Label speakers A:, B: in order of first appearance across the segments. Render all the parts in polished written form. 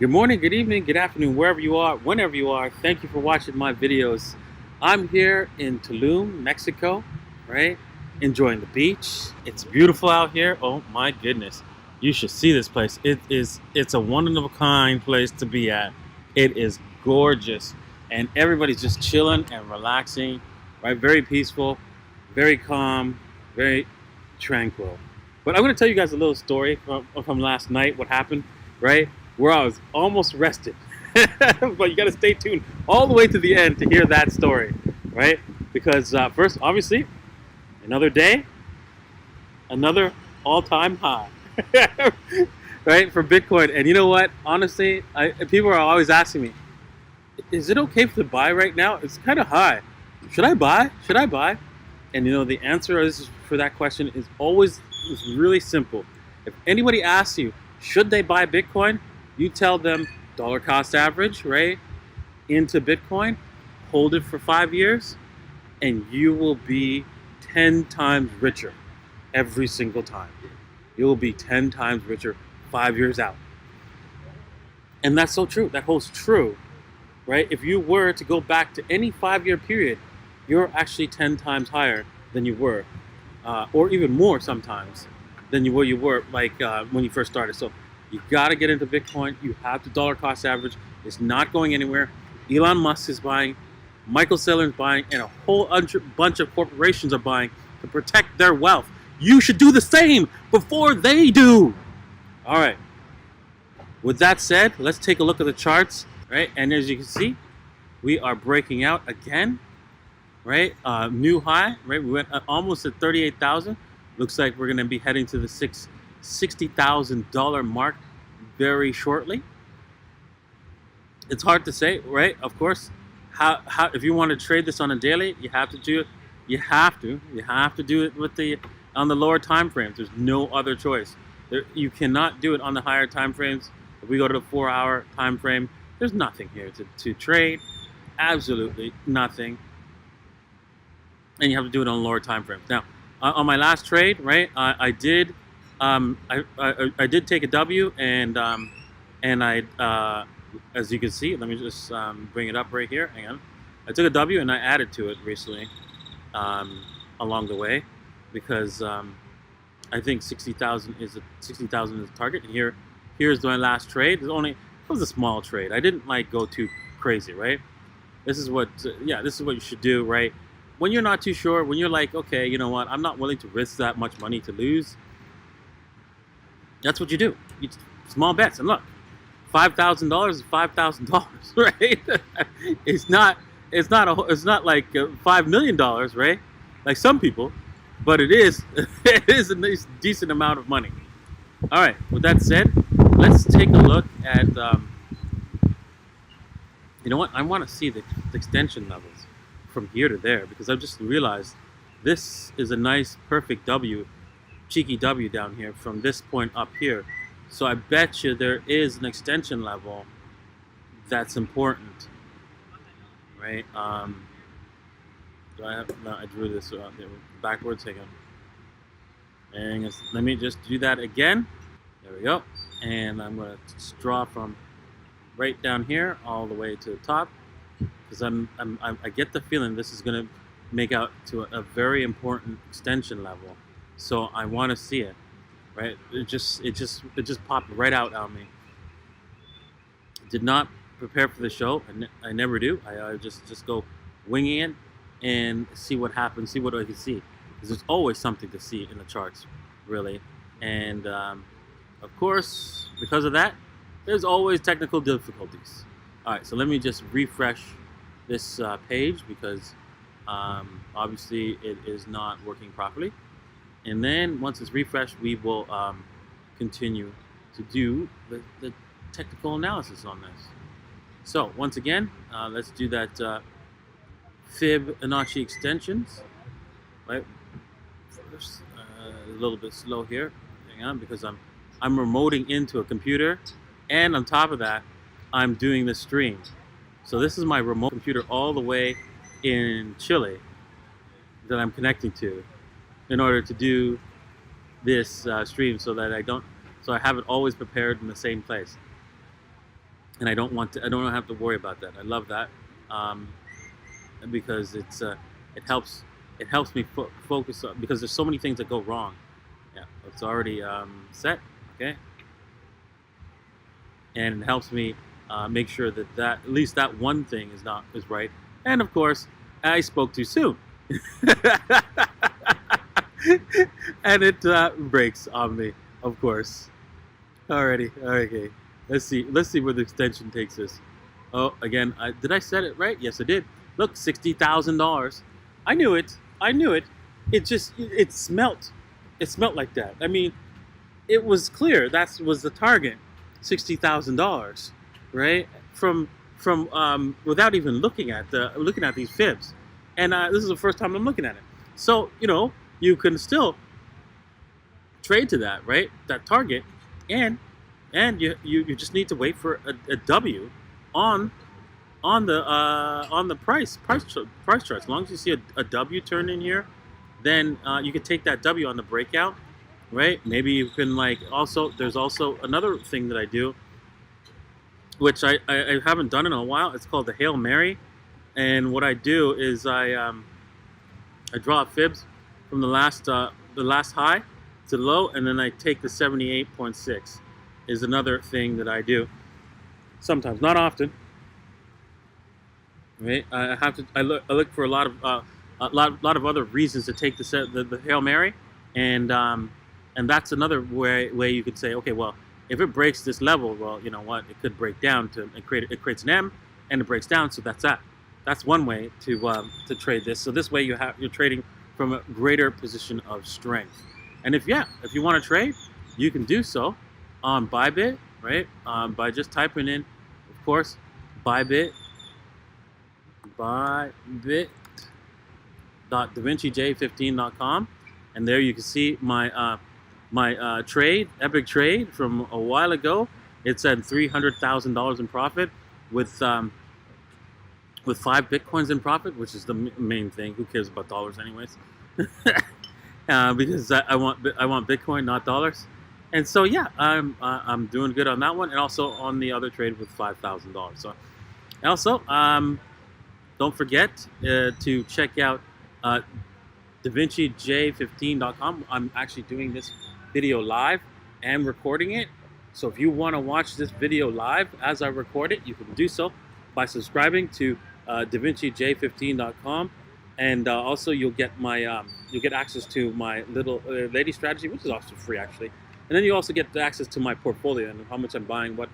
A: Good morning, good evening, good afternoon, wherever you are, whenever you are. Thank you for watching my videos. I'm here in Tulum, Mexico, right? Enjoying the beach. It's beautiful out here. Oh my goodness. You should see this place. It's a one of a kind place to be at. It is gorgeous. And everybody's just chilling and relaxing, right? Very peaceful, very calm, very tranquil. But I'm going to tell you guys a little story from last night, what happened, right? Where I was almost arrested. But you got to stay tuned all the way to the end to hear that story, right? Because first, obviously, another day, another all-time high, right, for Bitcoin. And you know what? Honestly, people are always asking me, is it okay to buy right now? It's kind of high. Should I buy? Should I buy? And you know, the answer is for that question is really simple. If anybody asks you, should they buy Bitcoin? You tell them dollar cost average, right, into Bitcoin, hold it for 5 years, and you will be 10 times richer every single time. You will be 10 times richer 5 years out. And that's so true. That holds true, right? If you were to go back to any 5-year period, you're actually 10 times higher than you were, or even more sometimes than you were like when you first started. So you got to get into Bitcoin. You have to dollar cost average. It's not going anywhere. Elon Musk is buying, Michael Saylor is buying, and a whole bunch of corporations are buying to protect their wealth. You should do the same before they do. All right. With that said, let's take a look at the charts, right? And as you can see, we are breaking out again, right? New high, right? We went almost at 38,000. Looks like we're going to be heading to the $60,000 mark very shortly. It's hard to say, right? Of course, how if you want to trade this on a daily, you have to do it. You have to do it with on the lower time frames. There's no other choice. You cannot do it on the higher time frames. If we go to the 4-hour time frame, there's nothing here to trade. Absolutely nothing. And you have to do it on lower time frames. Now, on my last trade, right, I did take a W, and I as you can see, let me just bring it up right here. Hang on. I took a W and I added to it recently along the way, because I think 60,000 is the target. And here's my last trade. It was a small trade. I didn't like go too crazy, right? This is what you should do, right? When you're not too sure, when you're like, okay, you know what, I'm not willing to risk that much money to lose. That's what you do. Small bets. And look, $5,000 is $5,000, right? It's not like $5 million, right? Like some people, but it is a nice, decent amount of money. All right. With that said, let's take a look at. You know what? I want to see the extension levels from here to there, because I've just realized this is a nice, perfect W, cheeky W down here from this point up here. So I bet you there is an extension level that's important, right? Do I have? No, I drew this backwards. Hang on. And let me just do that again. There we go. And I'm going to draw from right down here all the way to the top, because I get the feeling this is going to make out to a very important extension level. So I want to see it, right? It just popped right out on me. Did not prepare for the show. I never do. I just go winging it and see what happens, see what I can see. Because there's always something to see in the charts, really. And of course, because of that, there's always technical difficulties. All right, so let me just refresh this page, because obviously it is not working properly. And then once it's refreshed, we will continue to do the technical analysis on this. So once again, let's do that Fibonacci extensions. Right, first, a little bit slow here. Hang on, because I'm remoting into a computer, and on top of that, I'm doing the stream. So this is my remote computer all the way in Chile that I'm connecting to in order to do this stream, so that I have it always prepared in the same place. and I don't have to worry about that. I love that, um, because it helps me focus on, because there's so many things that go wrong. Yeah, it's already set. Okay, and it helps me make sure that at least that one thing is right. And of course, I spoke too soon, and it breaks on me, of course. Alrighty, okay. Let's see where the extension takes us. Oh, again, did I set it right? Yes, I did. Look, $60,000. I knew it. It just it smelt. It smelt like that. I mean, it was clear that was the target, $60,000, right? From without even looking at these fibs, and this is the first time I'm looking at it. So you can still trade to that, right? That target, and you just need to wait for a W on the price chart. As long as you see a W turn in here, then you can take that W on the breakout, right? Maybe you can there's also another thing that I do, which I haven't done in a while. It's called the Hail Mary, and what I do is I draw fibs from the last high to the low, and then I take the 78.6. Is another thing that I do sometimes, not often. Right? I look for a lot of other reasons to take the Hail Mary, and that's another way you could say, okay, well, if it breaks this level, well, you know what, it could break down it creates an M, and it breaks down, so that's that. That's one way to trade this. So this way you're trading from a greater position of strength. And if you want to trade, you can do so on Bybit, right? By just typing in, of course, Bybit.davincej15.com, and there you can see my epic trade from a while ago. It's at $300,000 in profit with 5 Bitcoins in profit, which is the main thing. Who cares about dollars, anyways? Because I want Bitcoin, not dollars. And so yeah, I'm doing good on that one, and also on the other trade with $5,000. So also, don't forget to check out DaVinciJ15.com. I'm actually doing this video live and recording it. So if you want to watch this video live as I record it, you can do so by subscribing to DaVinciJ15.com, and also you'll get access to my little lady strategy, which is also free actually. And then you also get access to my portfolio and how much I'm buying, what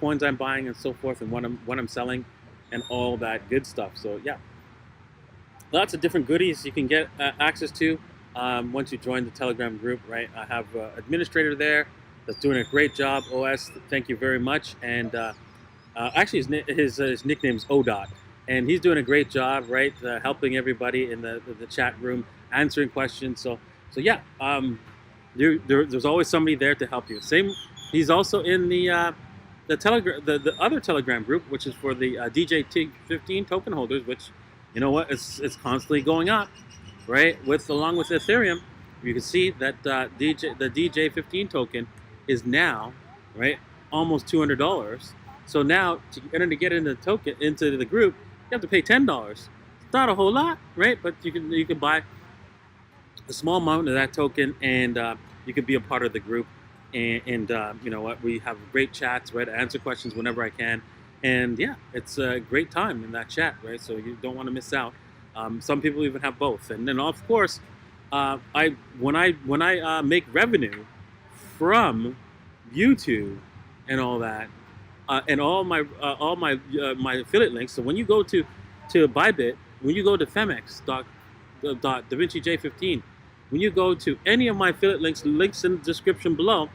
A: coins I'm buying, and so forth, and when I'm selling, and all that good stuff. So yeah, lots of different goodies you can get access to once you join the Telegram group, right? I have an administrator there that's doing a great job. OS, thank you very much. And actually, his nickname's ODOT, and he's doing a great job, right? Helping everybody in the chat room, answering questions. So yeah. There's always somebody there to help you. He's also in the other Telegram group, which is for the DJ15 token holders, which, you know what, it's constantly going up, right? Along with Ethereum, you can see that the DJ15 token is now, right, almost $200. So now to get into the group, you have to pay $10. It's not a whole lot, right? But you can buy a small amount of that token, and you can be a part of the group. And you know what? We have great chats, right? I answer questions whenever I can, and yeah, it's a great time in that chat, right? So you don't want to miss out. Some people even have both, and then of course, when I make revenue from YouTube and all that, and all my affiliate links. So when you go to Bybit, when you go to Femex.DaVinciJ15, when you go to any of my affiliate links in the description below,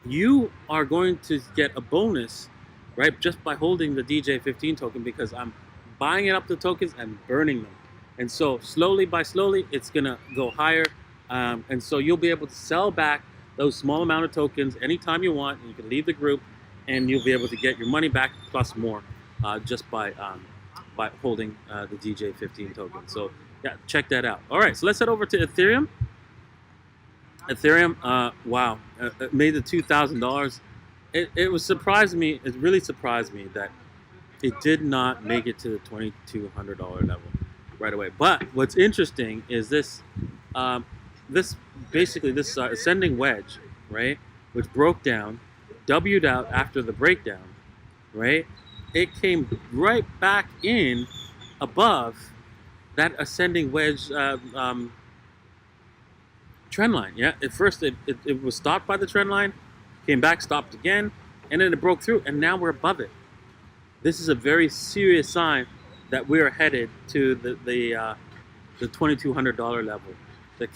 A: you are going to get a bonus, right, just by holding the DJ15 token, because I'm buying it up the tokens and burning them. And so slowly, it's gonna go higher, and so you'll be able to sell back those small amount of tokens anytime you want, and you can leave the group, and you'll be able to get your money back plus more, just by holding the DJ15 token. So yeah, check that out. All right, so let's head over to Ethereum. Ethereum, wow, it made the $2,000 it was surprised me. It really surprised me that it did not make it to the $2,200 level right away. But what's interesting is this, this basically this ascending wedge, right, which broke down, W'd out after the breakdown, right? It came right back in above that ascending wedge trend line. Yeah, at first it was stopped by the trend line, came back, stopped again, and then it broke through, and now we're above it. This is a very serious sign that we are headed to the $2,200 level. The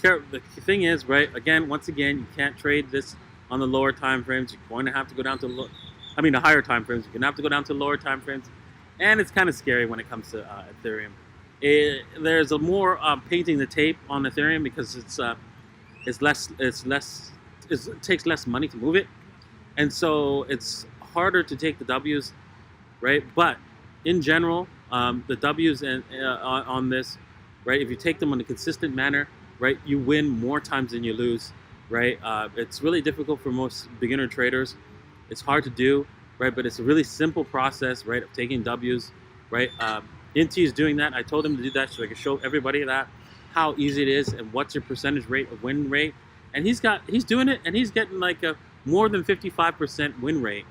A: thing is, right? Again, once again, you can't trade this on the lower time frames. You're going to have to go down to the higher time frames. You're going to have to go down to lower time frames, and it's kind of scary when it comes to Ethereum. There's a more painting the tape on Ethereum because it takes less money to move it, and so it's harder to take the W's, right? But in general, the W's on this, right? If you take them in a consistent manner, right, you win more times than you lose, right? It's really difficult for most beginner traders. It's hard to do, right? But it's a really simple process, right, of taking W's, right? Inti is doing that. I told him to do that so I could show everybody that how easy it is and what's your percentage rate of win rate. And he's doing it, and he's getting like a more than 55% win rate,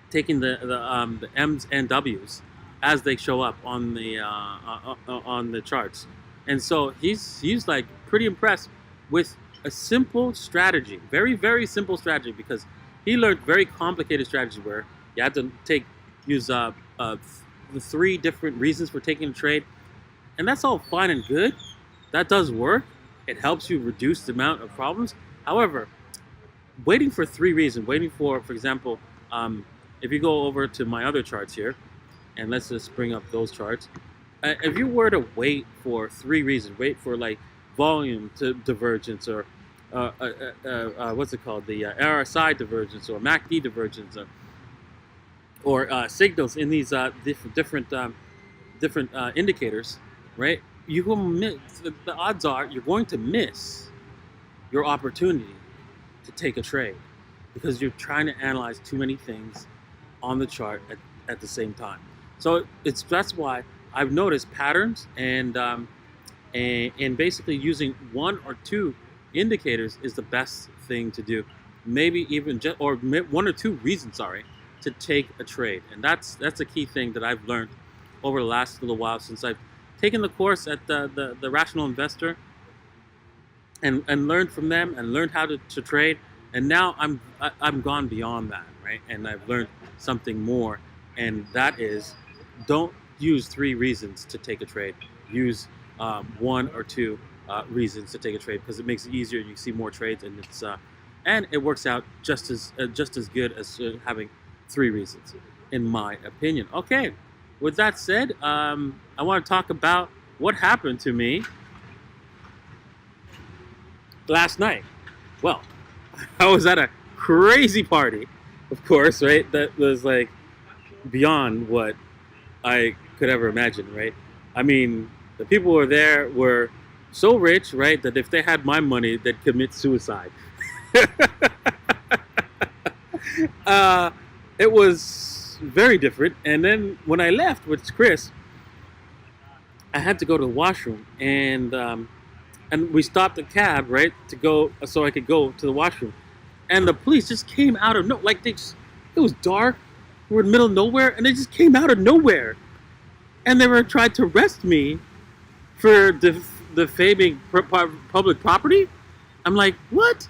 A: taking the M's and W's as they show up on the charts. And so he's like pretty impressed with a simple strategy, very, very simple strategy, because he learned very complicated strategy where you had to use the 3 different reasons for taking a trade. And that's all fine and good. That does work. It helps you reduce the amount of problems. However, waiting for 3 reasons, waiting for example, if you go over to my other charts here, and let's just bring up those charts. If you were to wait for 3 reasons, wait for like volume to divergence, or what's it called, the RSI divergence, or MACD divergence, or signals in these different indicators, right? You will miss. The odds are you're going to miss your opportunity to take a trade because you're trying to analyze too many things on the chart at the same time. So that's why I've noticed patterns, and basically using 1 or 2 indicators is the best thing to do. Maybe even or 1 or 2 reasons, to take a trade. And that's a key thing that I've learned over the last little while since I've taken the course at the Rational Investor, and learned from them and learned how to trade. And now I'm gone beyond that, right? And I've learned something more, and that is, don't use 3 reasons to take a trade. Use 1 or 2 reasons to take a trade, because it makes it easier. You see more trades, and it works out just as good as having 3 reasons, in my opinion. Okay, with that said, I want to talk about what happened to me last night. Well, I was at a crazy party, of course, right? That was like beyond what I could ever imagine, right? I mean, the people who were there were so rich, right, that if they had my money, they'd commit suicide. It was very different. And then when I left with Chris, I had to go to the washroom, and we stopped the cab, right, to go so I could go to the washroom, and the police just came out of it was dark, we were in the middle of nowhere, and they just came out of nowhere, and they were trying to arrest me for defaming public property. I'm like, what?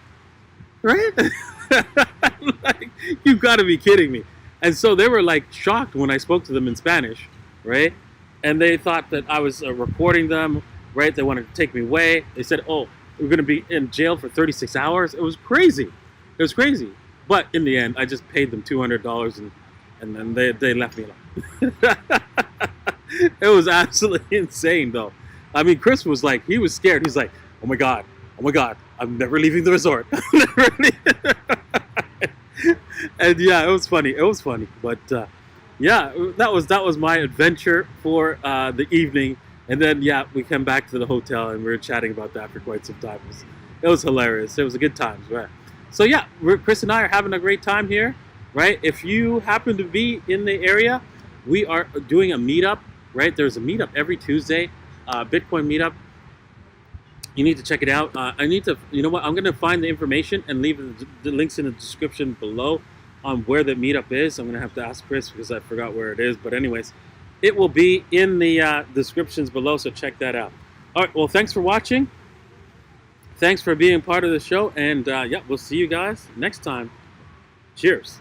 A: Right? Like, you gotta be kidding me. And so they were like shocked when I spoke to them in Spanish, right? And they thought that I was reporting them, right? They wanted to take me away. They said, oh, we're gonna be in jail for 36 hours. It was crazy. It was crazy. But in the end, I just paid them $200, and then they left me alone. It was absolutely insane, though. I mean, Chris was like, he was scared. He's like, oh my God, I'm never leaving the resort. And yeah, it was funny. But yeah, that was my adventure for the evening. And then yeah, we came back to the hotel and we were chatting about that for quite some time. It was hilarious. It was a good time, right? So yeah, Chris and I are having a great time here, right? If you happen to be in the area, we are doing a meetup, right? There's a meetup every Tuesday, Bitcoin meetup. You need to check it out. I need to, you know what? I'm going to find the information and leave the links in the description below on where the meetup is. I'm going to have to ask Chris because I forgot where it is. But anyways, it will be in the descriptions below, so check that out. All right, well, thanks for watching. Thanks for being part of the show. And yeah, we'll see you guys next time. Cheers.